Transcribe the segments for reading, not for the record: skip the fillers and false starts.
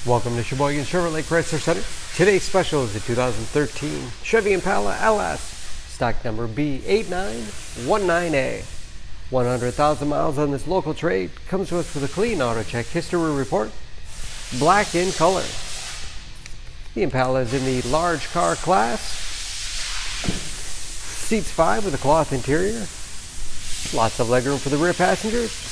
Welcome to Sheboygan Chevrolet Chrysler Center. Today's special is the 2013 Chevy Impala LS, stock number B8919A. 100,000 miles on this local trade, comes to us with a clean auto check history report, black in color. The Impala is in the large car class, seats 5 with a cloth interior, lots of legroom for the rear passengers.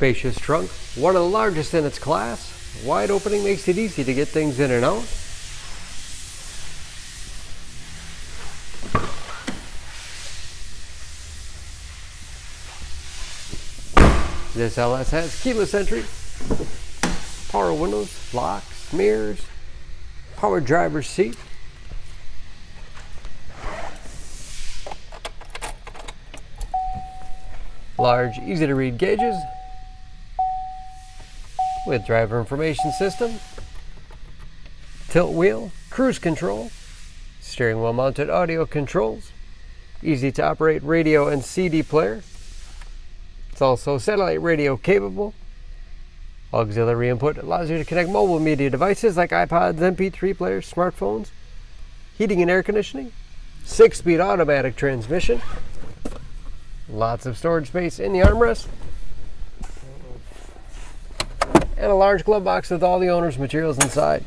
Spacious trunk, one of the largest in its class. Wide opening makes it easy to get things in and out. This LS has keyless entry, power windows, locks, mirrors, power driver's seat. Large, easy to read gauges with driver information system, tilt wheel, cruise control, steering wheel mounted audio controls, easy to operate radio and CD player. It's also satellite radio capable. Auxiliary input allows you to connect mobile media devices like iPods, MP3 players, smartphones, heating and air conditioning, 6-speed automatic transmission, lots of storage space in the armrest, and a large glove box with all the owner's materials inside.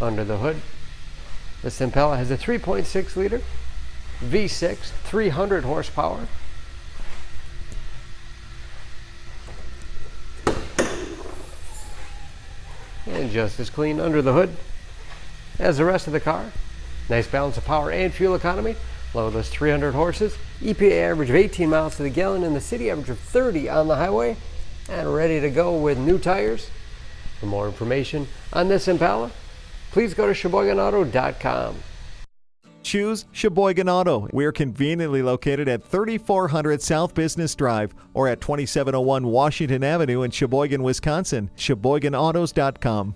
Under the hood, this Impala has a 3.6 liter V6 300 horsepower. And just as clean under the hood as the rest of the car. Nice balance of power and fuel economy. Loadless 300 horses, EPA average of 18 miles to the gallon in the city, average of 30 on the highway, and ready to go with new tires. For more information on this Impala, please go to SheboyganAuto.com. Choose Sheboygan Auto. We're conveniently located at 3400 South Business Drive or at 2701 Washington Avenue in Sheboygan, Wisconsin. SheboyganAutos.com.